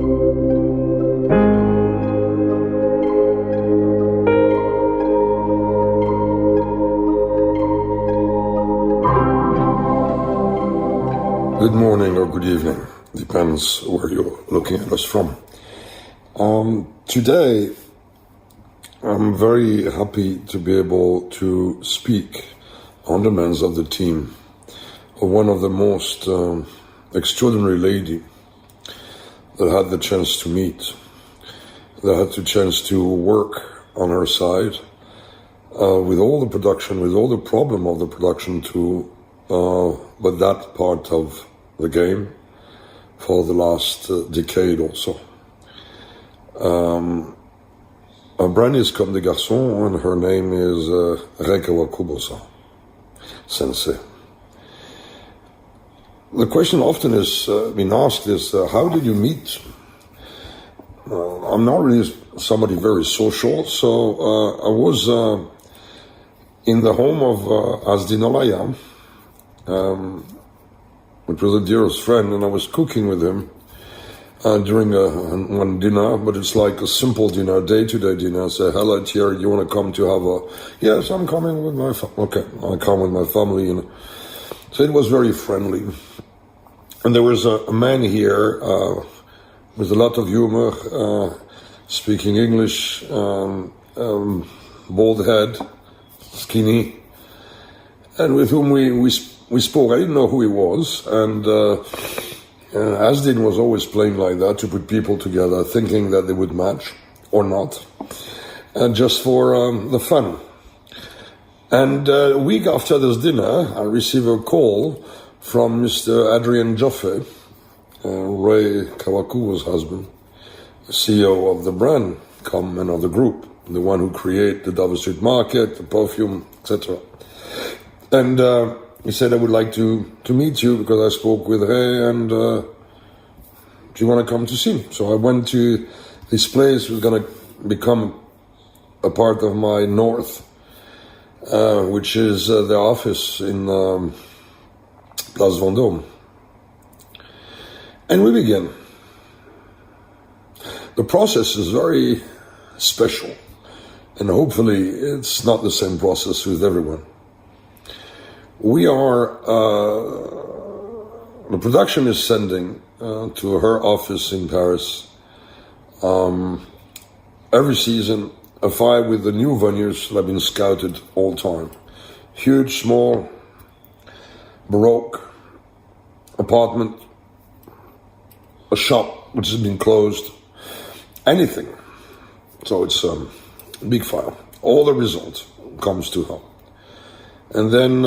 Good morning or good evening, depends where you're looking at us from. Today, I'm very happy to be able to speak on the men's of the team of one of the most extraordinary lady that I had the chance to meet, that I had the chance to work on her side with all the production, with all the problem of the production too, but that part of the game for the last decade also. Her brand is COMME DES GARÇONS and her name is Kawakubo Sensei. The question often is been asked is, how did you meet? I'm not really somebody very social, so I was in the home of Asdinolaya, which was a dearest friend, and I was cooking with him during one dinner, but it's like a simple dinner, day-to-day dinner. I say, hello, Thierry, you want to come to have a... Yes, I'm coming with my family. Okay, I come with my family. So it was very friendly. And there was a man here with a lot of humor, speaking English, bald head, skinny, and with whom we spoke. I didn't know who he was, and Asdin was always playing like that to put people together, thinking that they would match or not, and just for the fun. And a week after this dinner, I received a call from Mr. Adrien Joffé, Ray Kawakubo's husband, CEO of the brand COMME and of the group, the one who created the Dover Street Market, the perfume, etc. And he said, I would like to meet you because I spoke with Ray and do you want to come to see me? So I went to this place, was going to become a part of my North, which is the office in Place Vendôme. And we began. The process is very special, and hopefully it's not the same process with everyone. We are, the production is sending to her office in Paris every season a file with the new venues that have been scouted all time. Huge, small, Baroque, apartment, a shop which has been closed, anything. So it's a big file. All the results comes to her. And then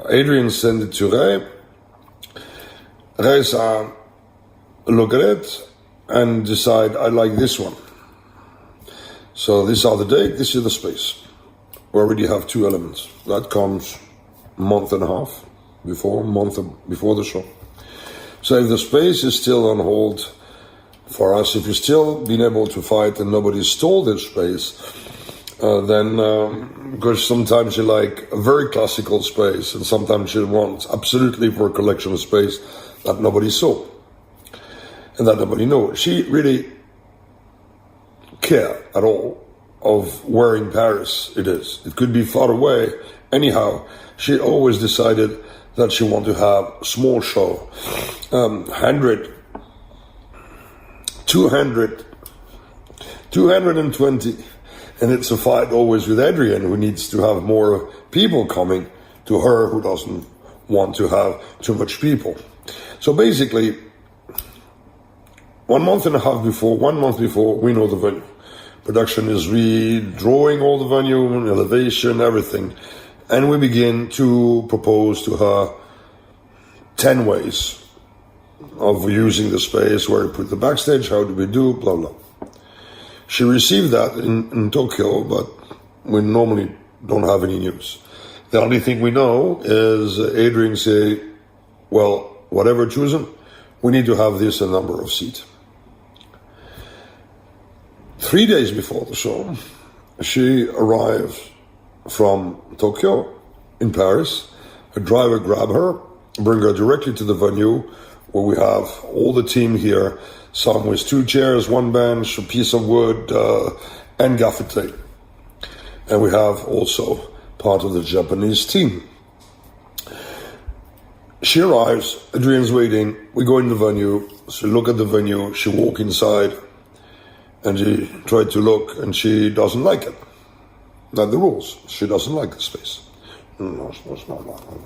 Adrien sent it to Ray. Ray look at it and decide, I like this one. So these are the date, this is the space. We already have two elements. That comes a month and a half before the show. So if the space is still on hold for us, if you've still been able to fight and nobody stole this space, then because sometimes you like a very classical space and sometimes you want absolutely for a collection of space that nobody saw and that nobody knew. She really care at all of where in Paris it is. It could be far away. Anyhow, she always decided that she wanted to have a small show, 100, 200, 220. And it's a fight always with Adrien, who needs to have more people coming to her, who doesn't want to have too much people. So basically, 1 month and a half before, 1 month before, we know the venue. Production is redrawing all the venue, elevation, everything. And we begin to propose to her 10 ways of using the space, where to put the backstage, how do we do, blah, blah. She received that in Tokyo, but we normally don't have any news. The only thing we know is Adrien say, well, whatever chosen, we need to have this a number of seats. 3 days before the show, she arrived from Tokyo in Paris. A driver grabbed her, bring her directly to the venue where we have all the team here, some with 2 chairs, 1 bench, a piece of wood, and gaffer tape. And we have also part of the Japanese team. She arrives, Adrian's waiting, we go in the venue, she look at the venue, she walk inside, and she tried to look, and she doesn't like it. That's the rules. She doesn't like the space. No, it's not that.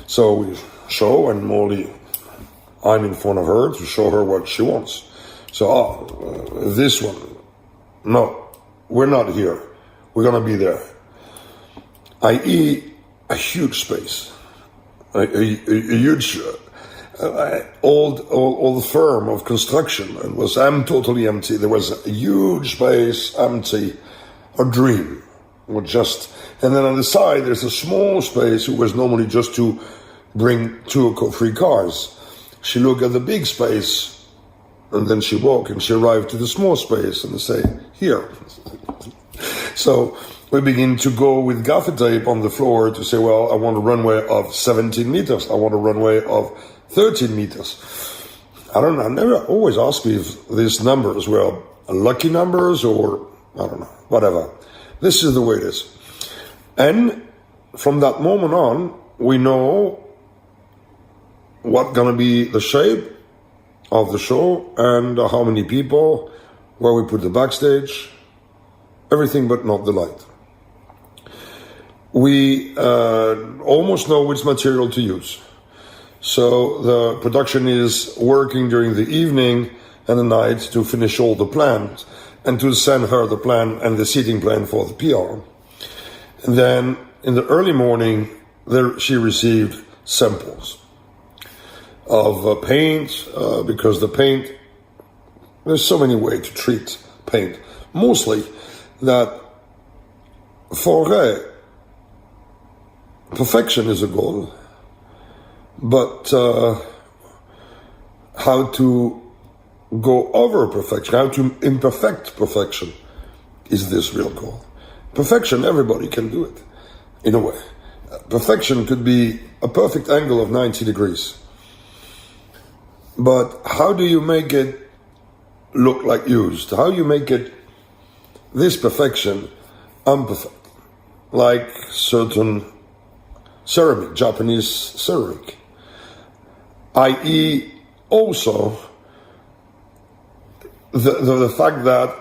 So we show, and Molly, I'm in front of her to show her what she wants. So, this one, no, we're not here. We're gonna be there. I.e., a huge space, a huge old firm of construction. It was totally empty. There was a huge space, empty, a dream. And then on the side, there's a small space. It was normally just to bring 2 or 3 cars. She looked at the big space, and then she walked, and she arrived to the small space, and they say, here. So we begin to go with gaffer tape on the floor to say, well, I want a runway of 17 meters. I want a runway of 13 meters. I don't know. I never always asked me if these numbers were lucky numbers or, I don't know, whatever. This is the way it is. And from that moment on, we know what's going to be the shape of the show and how many people, where we put the backstage, everything but not the light. We almost know which material to use. So the production is working during the evening and the night to finish all the plans and to send her the plan and the seating plan for the PR. And then in the early morning, she received samples of paint, because the paint, there's so many ways to treat paint. Mostly that for her, perfection is a goal, but how to go over perfection, how to imperfect perfection is this real goal. Perfection, everybody can do it, in a way. Perfection could be a perfect angle of 90 degrees. But how do you make it look like used? How do you make it, this perfection, unperfect? Like certain ceramic, Japanese ceramic. I.e. also the fact that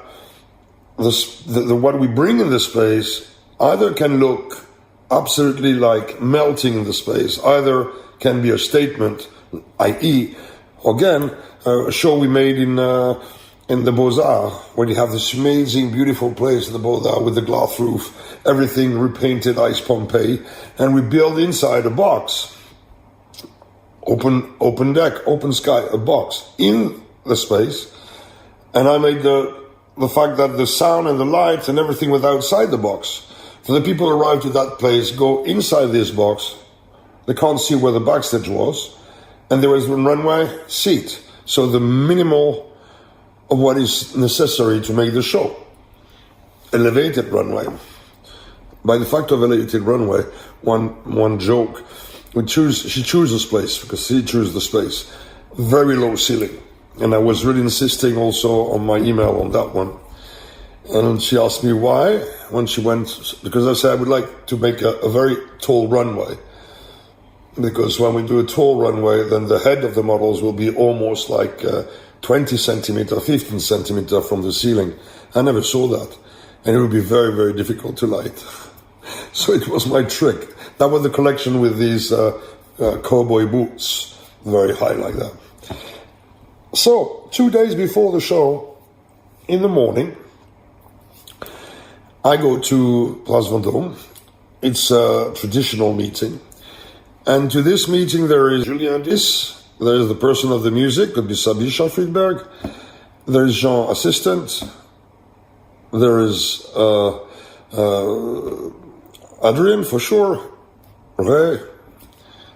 what we bring in the space either can look absolutely like melting in the space, either can be a statement, i.e., again, a show we made in the Beaux-Arts, where you have this amazing, beautiful place in the Beaux-Arts with the glass roof, everything repainted Ice Pompeii, and we build inside a box, open deck, open sky, a box in the space, and I made the fact that the sound and the lights and everything was outside the box. So the people who arrive to that place go inside this box, they can't see where the backstage was, and there was a runway seat. So the minimal of what is necessary to make the show. Elevated runway. By the fact of elevated runway, one joke, she chooses place because she chose the space. Very low ceiling. And I was really insisting also on my email on that one. And she asked me why when she went, because I said I would like to make a very tall runway. Because when we do a tall runway, then the head of the models will be almost like 20 centimeter, 15 centimeter from the ceiling. I never saw that. And it would be very, very difficult to light. So it was my trick. That was the collection with these cowboy boots, very high like that. So 2 days before the show, in the morning, I go to Place Vendôme. It's a traditional meeting. And to this meeting, there is Julien Dis, there is the person of the music, could be Sabisha Friedberg, there is Jean, assistant, there is Adrian, for sure, Ray,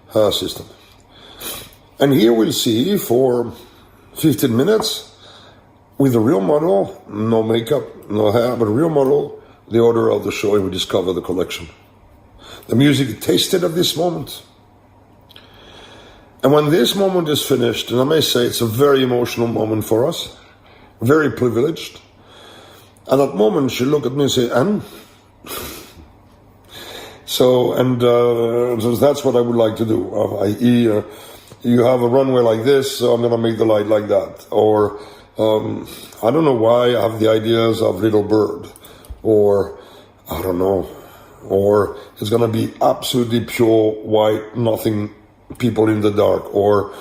her assistant. And here we'll see for 15 minutes, with a real model, no makeup, no hair, but a real model, the order of the show, and we discover the collection. The music tasted at this moment. And when this moment is finished, and I may say it's a very emotional moment for us, very privileged, at that moment she looked at me and said, "And?" So that's what I would like to do, i.e., you have a runway like this, so I'm going to make the light like that. Or, I don't know why I have the ideas of Little Bird. Or, I don't know. Or it's going to be absolutely pure white, nothing, people in the dark. Or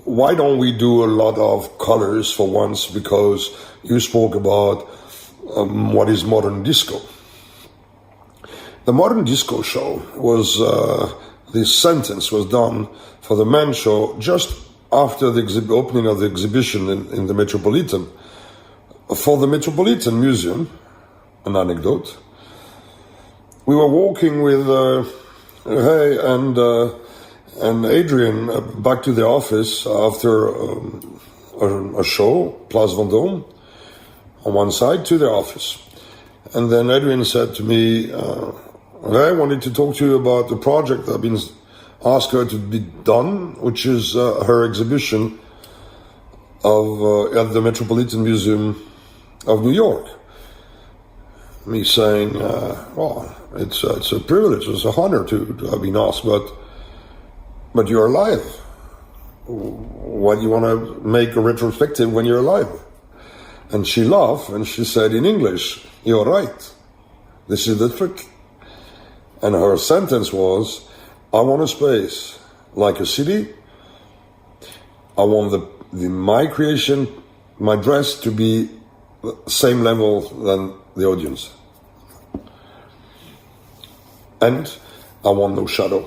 why don't we do a lot of colors for once, because you spoke about what is modern disco. The modern disco show was, this sentence was done for the men's show just after the opening of the exhibition in the Metropolitan. For the Metropolitan Museum, an anecdote, we were walking with Hey and Adrian back to the office after a show, Place Vendôme, on one side to the office. And then Adrian said to me, I wanted to talk to you about the project I've been asked her to be done, which is her exhibition of at the Metropolitan Museum of New York. Me saying, well, it's a privilege, it's an honor to have been asked, but you're alive. Why do you want to make a retrospective when you're alive? And she laughed and she said in English, "You're right. This is the trick." And her sentence was, "I want a space like a city. I want my creation, my dress to be the same level than the audience. And I want no shadow."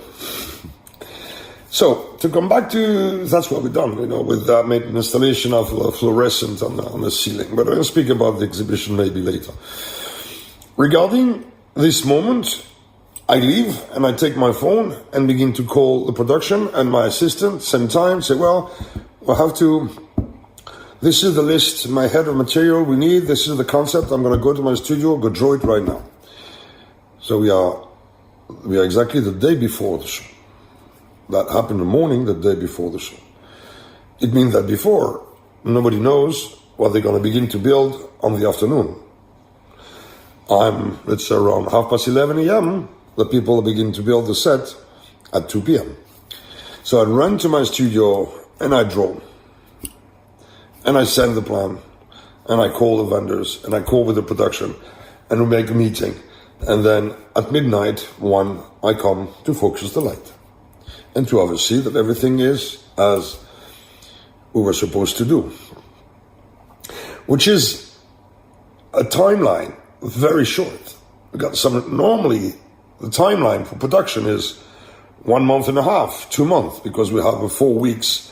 So, to come back to, that's what we've done, with that, made an installation of fluorescent on the ceiling. But I'll speak about the exhibition maybe later. Regarding this moment, I leave and I take my phone and begin to call the production and my assistant, same time, say, well, we'll have to, this is the list, my head of material we need, this is the concept, I'm going to go to my studio, go draw it right now. So we are exactly the day before the show. That happened in the morning, the day before the show. It means that before, nobody knows what they're going to begin to build on the afternoon. Let's say around 11:30 a.m., the people begin to build the set at 2 p.m. So I run to my studio and I draw. And I send the plan. And I call the vendors. And I call with the production. And we make a meeting. And then at midnight, 1, I come to focus the light. And to oversee that everything is as we were supposed to do. Which is a timeline very short. We got normally the timeline for production is 1.5 months, 2 months, because we have a 4 weeks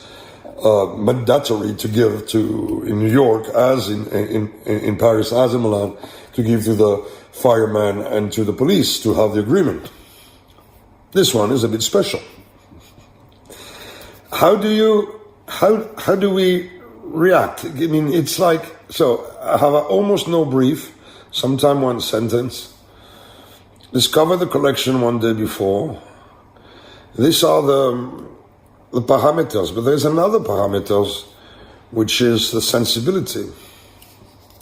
mandatory to give to in New York, as in Paris, as in Milan, to give to the firemen and to the police to have the agreement. This one is a bit special. How do we react? I mean, it's like, so I have almost no brief, sometime one sentence, discover the collection one day before. These are the parameters, but there's another parameters, which is the sensibility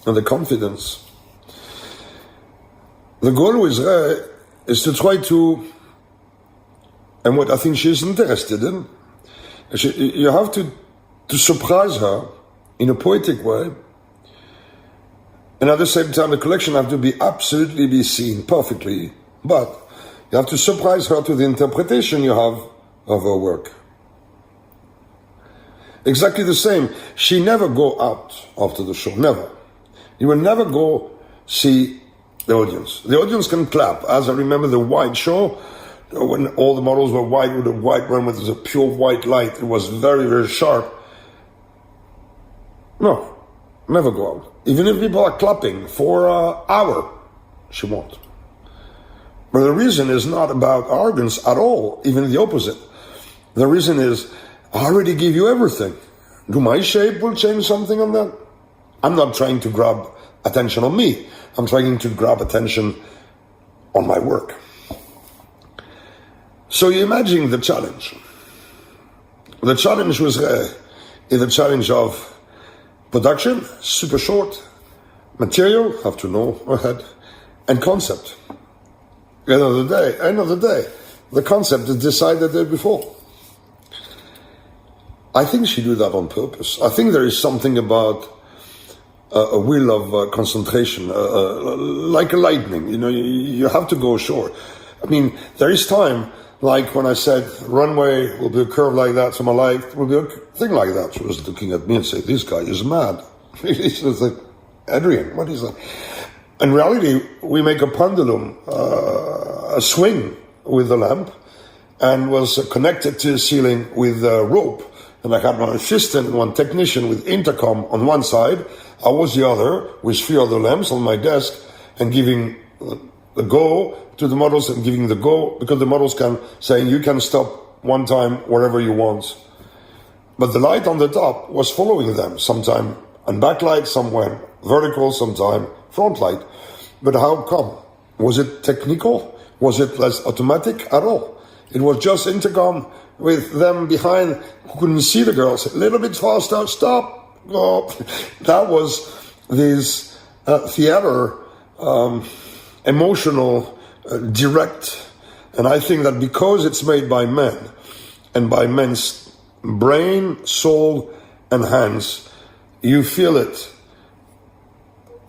and the confidence. The goal with Ray is to try to, and what I think she's interested in, you have to surprise her in a poetic way, and at the same time the collection have to be absolutely be seen perfectly, but you have to surprise her to the interpretation you have of her work. Exactly the same. She never go out after the show, never. You will never go see the audience. The audience can clap, as I remember the white show, when all the models were white with a white run with a pure white light. It was very, very sharp. No, never go out. Even if people are clapping for an hour, she won't. But the reason is not about arrogance at all, even the opposite. The reason is, I already give you everything. Do my shape will change something on that? I'm not trying to grab attention on me. I'm trying to grab attention on my work. So you imagine the challenge. The challenge was in the challenge of production, super short, material, have to know ahead, and concept. End of the day, the concept is decided the day before. I think she did that on purpose. I think there is something about a will of concentration, like a lightning. You know, you have to go ashore. I mean, there is time, like when I said, runway will be a curve like that, so my life will be a thing like that. She was looking at me and said, this guy is mad. She was like, Adrian, what is that? In reality, we make a pendulum, a swing with the lamp, and was connected to the ceiling with a rope. And I had one assistant, one technician with intercom on one side. I was the other, with 3 other lamps on my desk, and giving the go to the models and giving the go, because the models can say, you can stop one time wherever you want. But the light on the top was following them, sometime on backlight, somewhere vertical, sometime front light. But how come? Was it technical? Was it less automatic at all? It was just intercom with them behind who couldn't see the girls. A little bit faster, stop, go. That was this theater, emotional, direct. And I think that because it's made by men and by men's brain, soul, and hands, you feel it.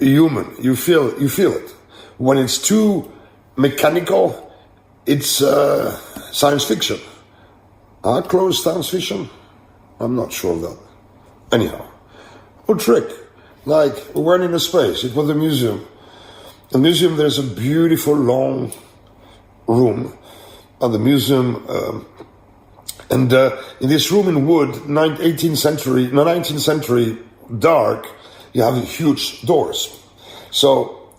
Human, you feel it. When it's too mechanical, it's science fiction. Art close science fiction? I'm not sure of that. Anyhow, a trick. Like, we weren't in a space, it was a museum. In the museum, there's a beautiful long room at the museum. In this room in wood, 19th century, dark, you have huge doors. So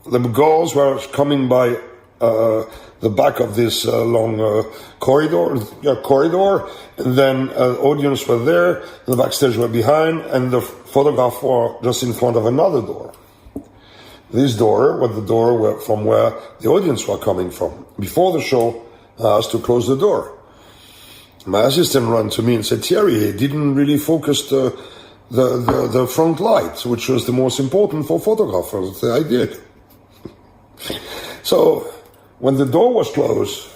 the girls were coming by the back of this long corridor, and then audience were there, and the backstage were behind, and the photograph were just in front of another door. This door was the door from where the audience were coming from. Before the show, I asked to close the door. My assistant ran to me and said, Thierry, he didn't really focus the front light, which was the most important for photographers. I did. So when the door was closed,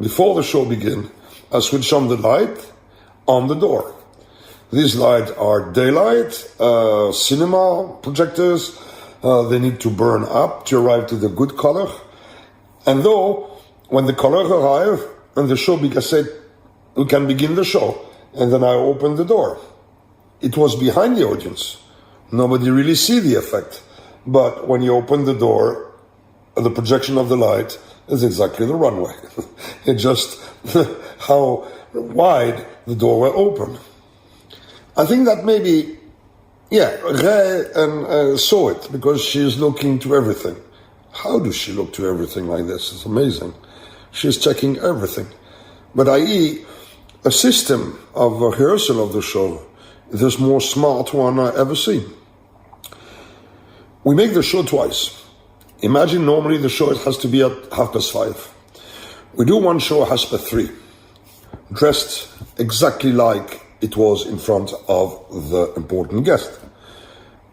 before the show began, I switched on the light on the door. These lights are daylight, cinema projectors. They need to burn up to arrive to the good color. And though, when the color arrived and the show began, I said, we can begin the show. And then I opened the door. It was behind the audience. Nobody really see the effect. But when you open the door, the projection of the light is exactly the runway. It's just how wide the door were open. I think that maybe, Ray saw it, because she's looking to everything. How does she look to everything like this? It's amazing. She's checking everything. But i.e., a system of rehearsal of the show, the most smart one I ever seen. We make the show twice. Imagine normally the show has to be at 5:30. We do one show at 3:30, dressed exactly like it was in front of the important guest.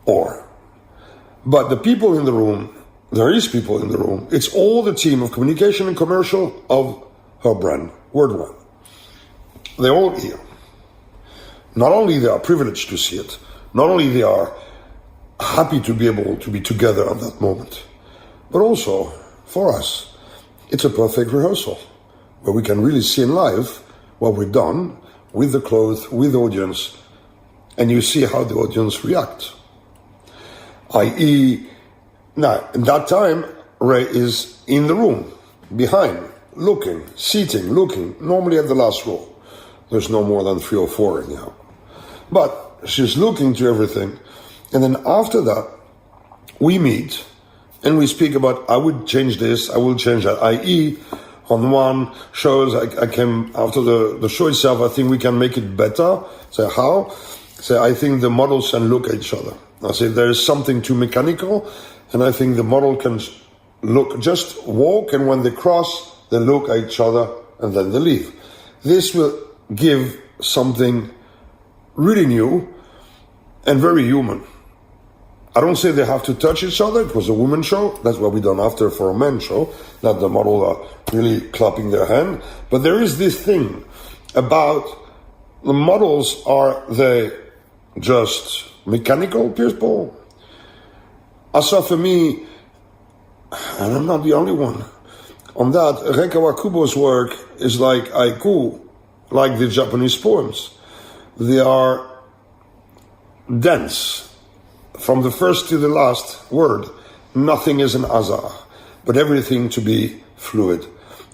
But the people in the room, there is people in the room, it's all the team of communication and commercial of her brand, Word One. They're all here. Not only they are privileged to see it, not only they are happy to be able to be together at that moment, but also, for us, it's a perfect rehearsal, where we can really see in live what we've done with the clothes, with the audience, and you see how the audience reacts. i.e., now, in that time, Ray is in the room, behind, looking, seating, looking, normally at the last row. There's no more than 3 or 4 anyhow. But she's looking to everything. And then after that, we meet and we speak about, I would change this, I will change that. i.e., on one shows, I came after the show itself, I think we can make it better. Say, how? Say, I think the models can look at each other. I say, there is something too mechanical, and I think the model can look, just walk, and when they cross, they look at each other, and then they leave. This will give something really new and very human. I don't say they have to touch each other. It was a women's show. That's what we done after for a men's show. That the model are really clapping their hand. But there is this thing about the models, are they just mechanical people? Also for me, and I'm not the only one, on that, Rei Kawakubo's work is like haiku, like the Japanese poems. They are dense. From the first to the last word, nothing is an azar, but everything to be fluid.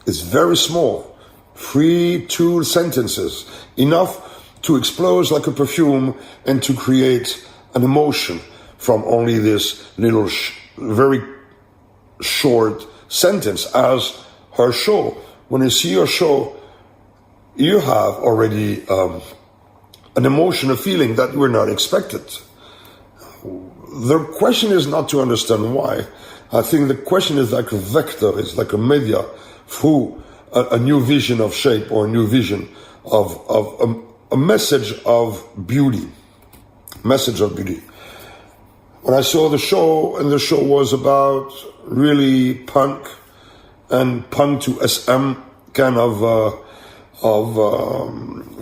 It's very small, 3-2 sentences, enough to explode like a perfume and to create an emotion from only this little, very short sentence. As her show, when you see her show, you have already an emotion, a feeling that you were not expected. The question is not to understand why. I think the question is like a vector, it's like a media through a new vision of shape or a new vision of a message of beauty. Message of beauty. When I saw the show, and the show was about really punk and punk to SM kind of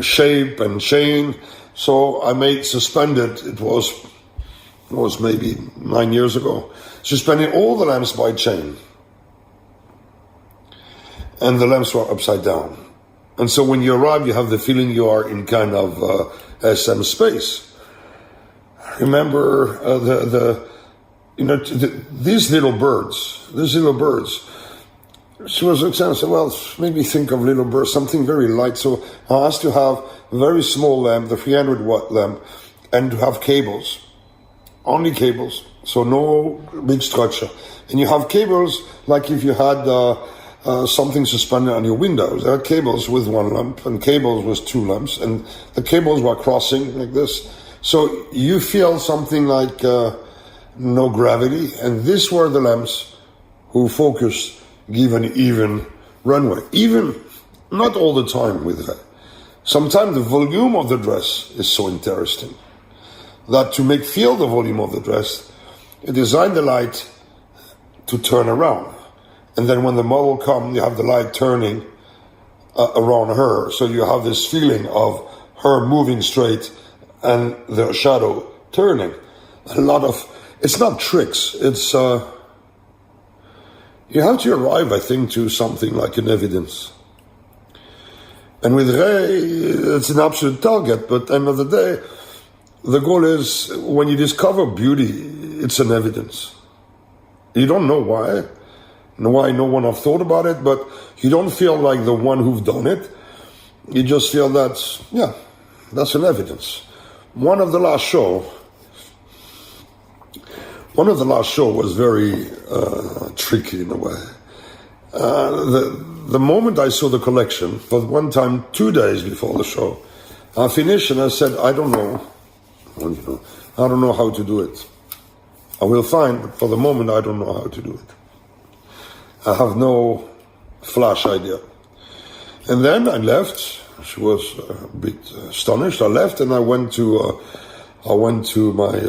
shape and chain, so I made suspended. It was maybe 9 years ago, suspending all the lamps by chain. And the lamps were upside down. And so when you arrive, you have the feeling you are in kind of SM space. Remember these little birds. She was examining, said, well, maybe think of little birds, something very light. So I asked to have a very small lamp, the 300 watt lamp, and to have cables. Only cables, so no big structure. And you have cables like if you had something suspended on your windows. There are cables with one lamp and cables with two lamps, and the cables were crossing like this. So you feel something like no gravity, and these were the lamps who focused, give an even runway. Even, not all the time with that. Sometimes the volume of the dress is so interesting that to make feel the volume of the dress, you design the light to turn around. And then when the model comes, you have the light turning around her. So you have this feeling of her moving straight and the shadow turning. It's not tricks, it's, you have to arrive, I think, to something like an evidence. And with Ray, it's an absolute target, but at the end of the day, the goal is, when you discover beauty, it's an evidence. You don't know why no one have thought about it, but you don't feel like the one who've done it. You just feel that, yeah, that's an evidence. One of the last show was very tricky in a way. The moment I saw the collection, for one time, 2 days before the show, I finished and I said, I don't know how to do it. I will find, but for the moment I don't know how to do it. I have no flash idea. And then I left. She was a bit astonished. I left and I went to my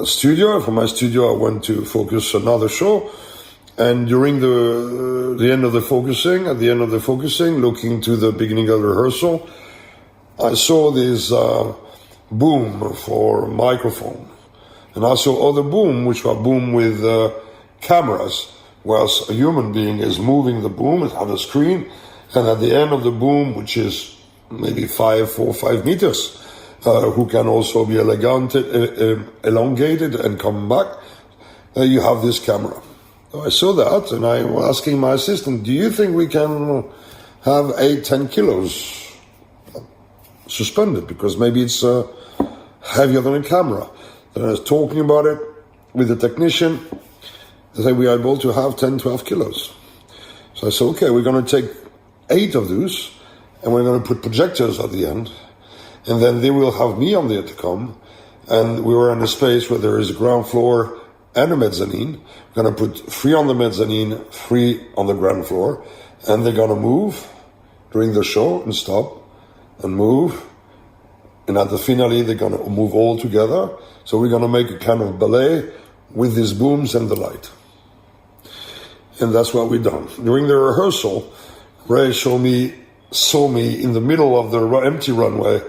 studio. From my studio I went to focus another show. And during the end of the focusing, looking to the beginning of the rehearsal, I saw this boom for microphone. And I saw other boom, which were boom with cameras, whilst a human being is moving the boom, it had a screen, and at the end of the boom, which is maybe 4 or 5 meters, who can also be elongated and come back, you have this camera. So I saw that, and I was asking my assistant, do you think we can have 8-10 kilos suspended, because maybe it's heavier than a camera. Then I was talking about it with the technician. They said we are able to have 10-12 kilos. So I said, okay, we're going to take 8 of those, and we're going to put projectors at the end, and then they will have me on the intercom, and we were in a space where there is a ground floor and a mezzanine. We're going to put 3 on the mezzanine, 3 on the ground floor, and they're going to move during the show and stop. and move. And at the finale, they're going to move all together. So we're going to make a kind of ballet with these booms and the light. And that's what we done. During the rehearsal, Ray saw me in the middle of the empty runway,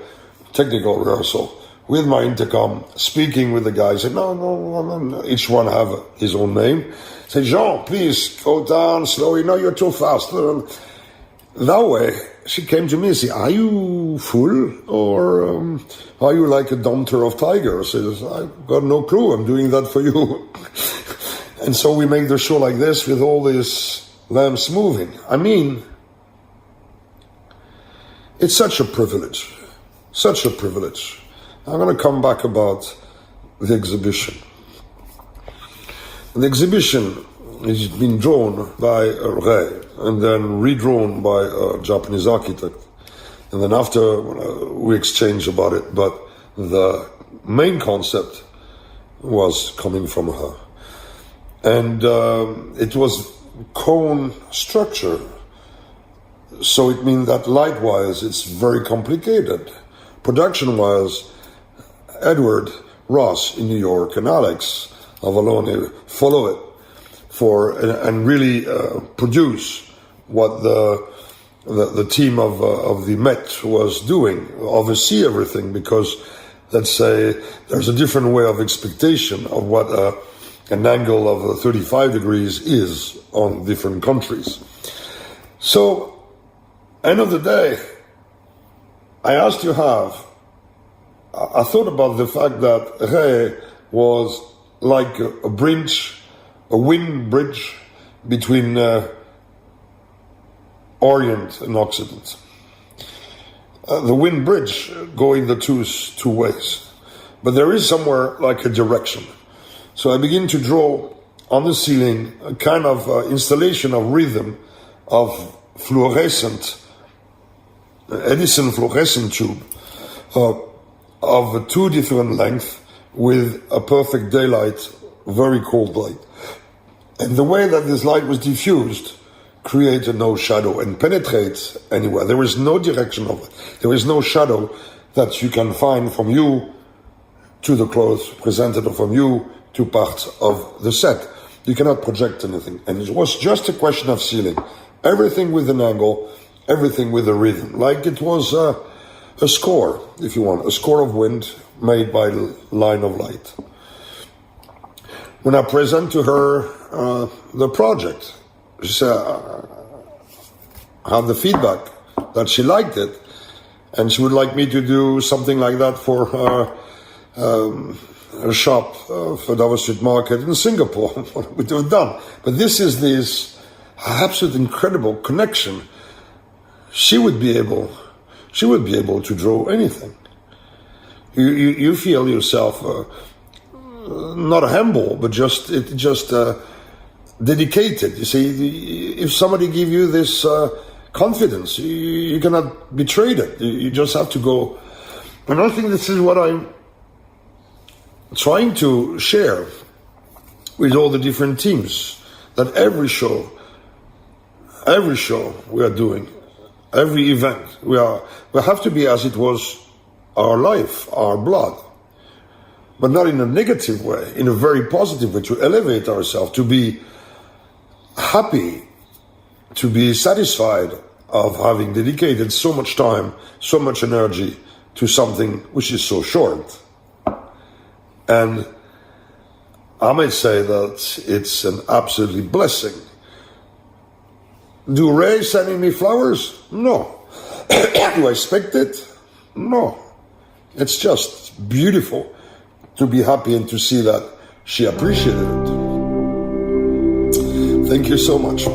technical rehearsal, with my intercom, speaking with the guys. Said, no. Each one have his own name. Said, Jean, please go down slowly. No, you're too fast. That way, she came to me and said, are you full or are you like a dompter of tigers? I said, I've got no clue. I'm doing that for you. And so we make the show like this with all these lamps moving. I mean, it's such a privilege. Such a privilege. I'm going to come back about the exhibition. The exhibition has been drawn by Ray and then redrawn by a Japanese architect. And then after we exchanged about it, but the main concept was coming from her. And it was cone structure. So it means that light-wise, it's very complicated. Production-wise, Edward Ross in New York and Alex Avalone follow it and really produce what the team of the Met was doing, oversee everything, because let's say there's a different way of expectation of what an angle of 35 degrees is on different countries. So, end of the day, I thought about the fact that Ray was like a bridge, a wind bridge between Orient and Occident. The wind bridge going the two ways, but there is somewhere like a direction. So I begin to draw on the ceiling a kind of installation of rhythm of fluorescent, Edison fluorescent tube of two different lengths with a perfect daylight, very cold light. And the way that this light was diffused created no shadow and penetrates anywhere. There is no direction of it. There is no shadow that you can find from you to the clothes presented, or from you to parts of the set. You cannot project anything. And it was just a question of ceiling. Everything with an angle, everything with a rhythm. Like it was a score, if you want, a score of wind made by the line of light. When I present to her the project, she said, I have the feedback that she liked it, and she would like me to do something like that for a shop for Dover Street Market in Singapore. What we would have done. But this is this absolute incredible connection. She would be able to draw anything. You feel yourself not humble, but just dedicated. You see, if somebody give you this confidence, you cannot betray it. You just have to go. And I think this is what I'm trying to share with all the different teams, that every show we are doing, every event, we have to be as it was our life, our blood, but not in a negative way, in a very positive way, to elevate ourselves, to be happy, to be satisfied of having dedicated so much time, so much energy to something which is so short. And I might say that it's an absolutely blessing. Do Ray sending me flowers? No. Do I expect it? No. It's just beautiful to be happy and to see that she appreciated it. Thank you so much.